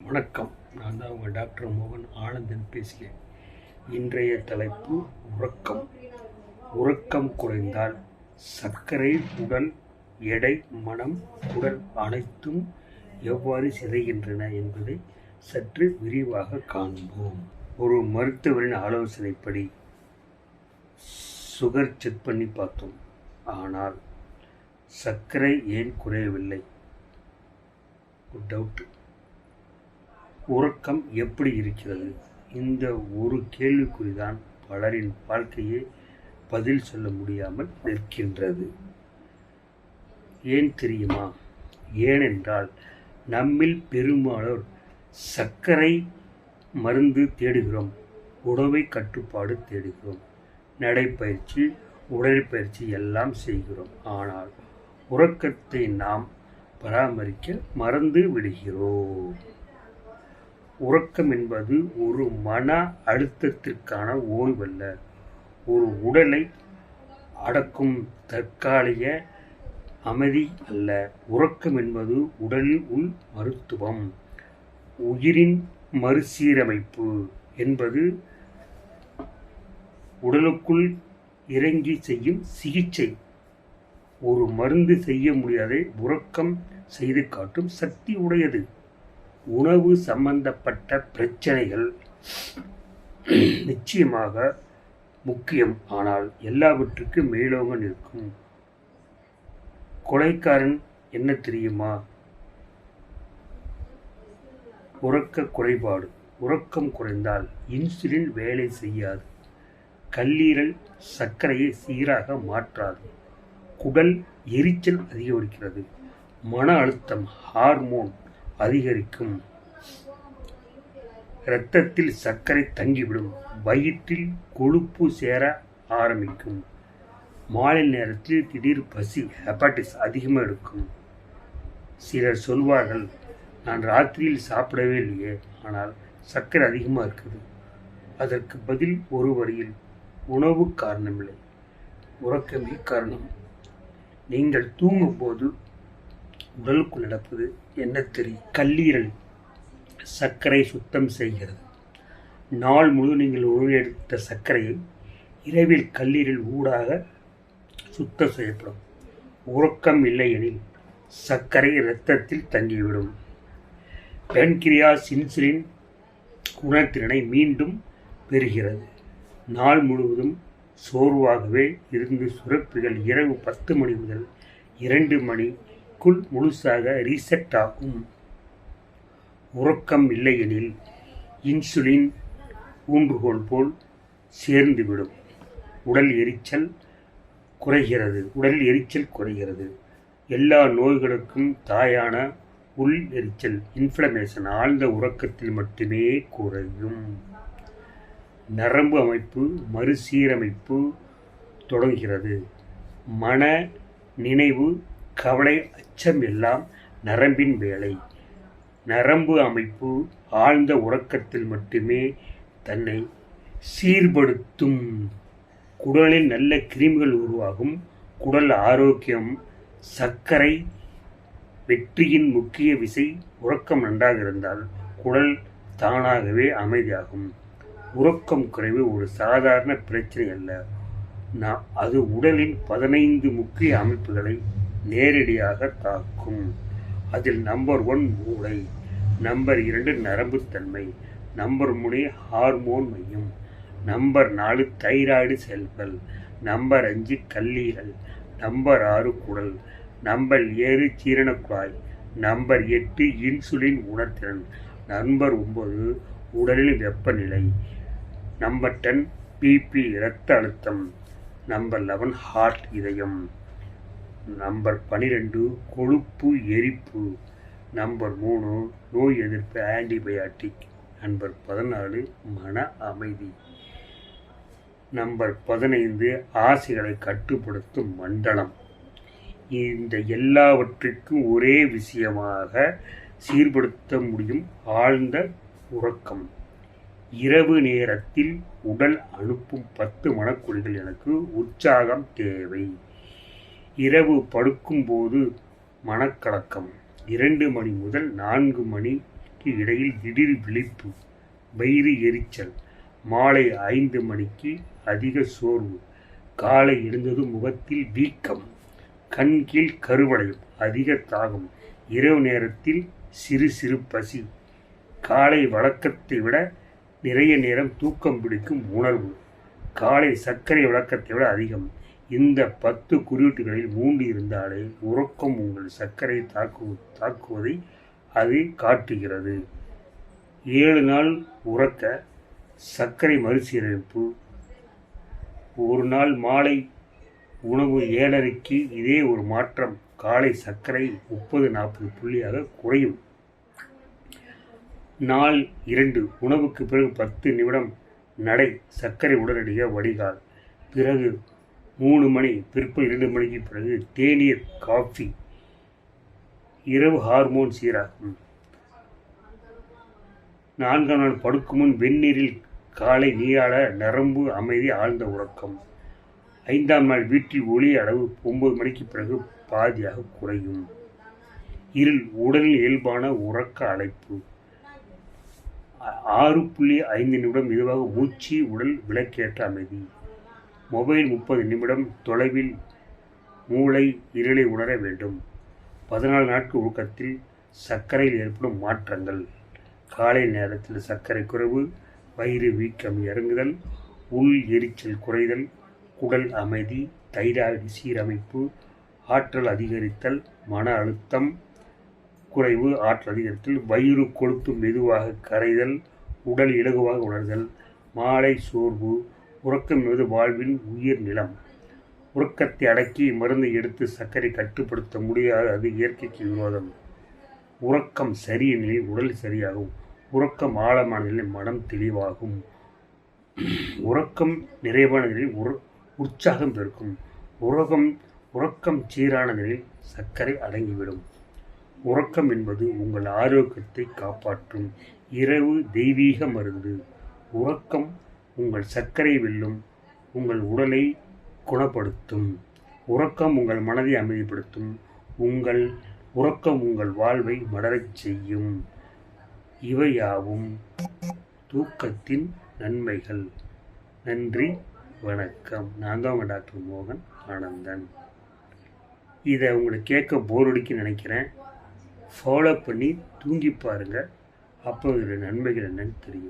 வணக்கம். நான் தான் உங்கள் டாக்டர் மோகன் ஆனந்தன் பேசுகிறேன். இன்றைய தலைப்பு உறக்கம். உறக்கம் குறைந்தால் சர்க்கரை, உடல் எடை, மனம், உடல் அனைத்தும் எவ்வாறு சிதைகின்றன என்பதை சற்று விரிவாக காண்போம். ஒரு மருத்துவரின் ஆலோசனைப்படி சுகர் செக் பண்ணி பார்த்தோம். ஆனால் சர்க்கரை ஏன் குறையவில்லை? டவுட். உறக்கம் எப்படி இருக்கிறது? இந்த ஒரு கேள்விக்குறிதான் பலரின் வாழ்க்கையே பதில் சொல்ல முடியாமல் நிற்கின்றது. ஏன் தெரியுமா? ஏனென்றால் நம்மில் பெரும்பாலோர் சர்க்கரை மருந்து தேடுகிறோம், உணவை கட்டுப்பாடு தேடுகிறோம், நடைப்பயிற்சி, உடற்பயிற்சி எல்லாம் செய்கிறோம். ஆனால் உறக்கத்தை நாம் பராமரிக்க மறந்து விடுகிறோம். உறக்கம் என்பது ஒரு மன அழுத்தத்திற்கான ஓய்வல்ல, ஒரு உடலை அடக்கும் தற்காலிக அமைதி அல்ல. உறக்கம் என்பது உடலின் உள் மருத்துவம், உயிரின் மறுசீரமைப்பு என்பது உடலுக்குள் இறங்கி செய்யும் சிகிச்சை. ஒரு மருந்து செய்ய முடியாதை உறக்கம் செய்து காட்டும் சக்தி உடையது. உணவு சம்பந்தப்பட்ட பிரச்சனைகள் நிச்சயமாக முக்கியம், ஆனால் எல்லாவற்றுக்கும் மேலோங்க நிற்கும் கொலைக்காரன் என்ன தெரியுமா? உறக்க குறைபாடு. உறக்கம் குறைந்தால் இன்சுலின் வேலை செய்யாது, கல்லீரல் சர்க்கரையை சீராக மாற்றாது, குடல் எரிச்சல் அதிகரிக்கிறது, மன அழுத்தம் ஹார்மோன் அதிகரிக்கும், இரத்தத்தில் சர்க்கரை தங்கிவிடும், வயிற்றில் கொழுப்பு சேர ஆரம்பிக்கும், மாலை நேரத்தில் திடீர் பசி, ஹெப்பாட்டிஸ் அதிகமாக எடுக்கும். சிலர் சொல்வார்கள், நான் ராத்திரியில் சாப்பிடவே இல்லையே, ஆனால் சர்க்கரை அதிகமாக இருக்குது. அதற்கு பதில் ஒரு வரியில், உணவு காரணமில்லை, உறக்கமே காரணம். நீங்கள் தூங்கும்போது உடலுக்குள் நடப்பது என்ன தெரியும்? கல்லீரல் சர்க்கரை சுத்தம் செய்கிறது. நாள் முழு நீங்கள் உணவெடுத்த சர்க்கரையை இரவில் கல்லீரல் ஊடாக சுத்தம் செய்யப்படும். உறக்கம் இல்லையெனில் சர்க்கரை இரத்தத்தில் தங்கிவிடும். பேன்கிரியாஸ் இன்சுலின் உணர்திறனை மீண்டும் பெறுகிறது. நாள் முழுவதும் சோர்வாகவே இருந்து சுரப்பிகள் இரவு 10 மணி முதல் 2 மணிக்குள் முழுசாக ரீசெட் ஆகும். உறக்கம் இல்லையெனில் இன்சுலின் ஊன்றுகோல் போல் சேர்ந்துவிடும். உடல் எரிச்சல் குறைகிறது. எல்லா நோய்களுக்கும் தாயான உள் எரிச்சல், இன்ஃப்ளமேஷன் ஆழ்ந்த உறக்கத்தில் மட்டுமே குறையும். நரம்பு அமைப்பு மறுசீரமைப்பு தொடங்குகிறது. மன, நினைவு, கவலை, அச்சம் எல்லாம் நரம்பின் வேலை. நரம்பு அமைப்பு ஆழ்ந்த உறக்கத்தில் மட்டுமே தன்னை சீர்படுத்தும். குடலில் நல்ல கிருமிகள் உருவாகும். குடல் ஆரோக்கியம். சர்க்கரை வெற்றியின் முக்கிய விசை. உறக்கம் நன்றாக இருந்தால் குடல் தானாகவே அமைதியாகும். உறக்கம் குறைவு ஒரு சாதாரண பிரச்சனை அல்ல, அது உடலின் 15 முக்கிய அமைப்புகளை நேரடியாக தாக்கும். அதில் நம்பர் 1 மூளை, நம்பர் 2 நரம்புத்தன்மை, நம்பர் 3 ஹார்மோன் மையம், நம்பர் 4 தைராய்டு செல்கள், நம்பர் 5 கல்லீரல், நம்பர் 6 குடல், நம்பர் 7 ஜீரணக்குழாய், நம்பர் 8 இன்சுலின் உணர்திறன், நம்பர் 9 உடலில் வெப்பநிலை, நம்பர் 10 பிபி இரத்த அழுத்தம், நம்பர் 11 ஹார்ட் இதயம், நம்பர் 12 கொழுப்பு எரிப்பு, நம்பர் 3 நோய் எதிர்ப்பு ஆன்டிபயாட்டிக், நம்பர் 14 மன அமைதி, நம்பர் 15 ஆசைகளை கட்டுப்படுத்தும் மண்டலம். இந்த எல்லாவற்றிற்கும் ஒரே விஷயமாக சீர்படுத்த முடியும் ஆழ்ந்த உறக்கம். இரவு நேரத்தில் உடல் அனுப்பும் 10 மணக்குறிகள் எனக்கு உற்சாகம் தேவை. இரவு படுக்கும்போது மனக்கலக்கம். 2 மணி முதல் 4 மணிக்கு மணிக்கு இடையில் திடீர் விழிப்பு, வயிறு எரிச்சல், மாலை 5 மணிக்கு அதிக சோர்வு, காலை எழுந்ததும் முகத்தில் வீக்கம், கண் கீழ் கருவளையம், அதிக தாகம், இரவு நேரத்தில் சிறு சிறு பசி, காலை வழக்கத்தை விட நிறைய நேரம் தூக்கம் பிடிக்கும் உணர்வு, காலை சர்க்கரை வழக்கத்தை விட அதிகம். இந்த 10 குறியீட்டுகளில் 3 இருந்தாலே உறக்கம் உங்கள் சர்க்கரை தாக்குவதை அது காட்டுகிறது. 7 நாள் உறக்க சர்க்கரை மறுசீரமைப்பு. ஒரு நாள் மாலை உணவு 7:30க்கு இதே ஒரு மாற்றம், காலை சர்க்கரை 30-40 புள்ளியாக குறையும். நாள் 2 உணவுக்கு பிறகு 10 நிமிடம் நடை, சர்க்கரை உடனடியாக வடிகால். பிறகு 3 மணி, பிற்பகல் 2 மணிக்கு பிறகு தேநீர், காஃபி. இரவு ஹார்மோன் சீராகும். 4ஆம் நாள் படுக்கும் முன் வெந்நீரில் காலை நீராட, நரம்பு அமைதி, ஆழ்ந்த உறக்கம். 5ஆம் நாள் வீட்டில் ஒளி அளவு 9 மணிக்கு பிறகு பாதியாக குறையும். இருள், உடலில் இயல்பான உறக்க அழைப்பு. 6.5 நிமிடம் மெதுவாக மூச்சு, உடல் விளக்கேற்ற அமைதி. மொபைல் 30 நிமிடம் தொலைவில், மூளை இருளை உணர வேண்டும். 14 நாட்கள் ஊக்கத்தில் சர்க்கரையில் ஏற்படும் மாற்றங்கள். காலை நேரத்தில் சர்க்கரை குறைவு, வயிறு வீக்கம் இறங்குதல், உள் எரிச்சல் குறைதல், குடல் அமைதி, தைராய்டு சீரமைப்பு, ஆற்றல் அதிகரித்தல், மன அழுத்தம் குறைவு, ஆற்றல் அதிகரித்தல், வயிறு கொழுப்பு மெதுவாக கரைதல், உடல் இலகுவாக உணர்தல், மாலை சோர்வு. உறக்கம் என்பது வாழ்வின் உயிர் நிலம். உறக்கத்தை அடக்கி மருந்தை எடுத்து சர்க்கரை கட்டுப்படுத்த முடியாது, அது இயற்கைக்கு விரோதம். உறக்கம் சரியெனில் உடல் சரியாகும். உறக்கம் ஆழமான நிலையில் மனம் தெளிவாகும். உறக்கம் நிறைவான நிலையில் உற்சாகம் பெருக்கும். உறக்கம் சீரான நிலையில் சர்க்கரை அடங்கிவிடும். உறக்கம் என்பது உங்கள் ஆரோக்கியத்தை காப்பாற்றும் இரவு தெய்வீக மருந்து. உறக்கம் உங்கள் சர்க்கரை வெல்லும், உங்கள் உடலை குணப்படுத்தும். உறக்கம் உங்கள் மனதை அமைதிப்படுத்தும். உறக்கம் உங்கள் வாழ்வை மலரச் செய்யும். இவையாவும் தூக்கத்தின் நன்மைகள். நன்றி, வணக்கம். நான் தான் உங்கள் டாக்டர் மோகன் ஆனந்தன். இதை உங்களுக்கு கேட்க போர் அடிக்குன்னு நினைக்கிறேன். ஃபாலோ பண்ணி தூங்கி பாருங்கள். அப்போ இதோட நன்மைகள் என்னன்னு தெரியும்.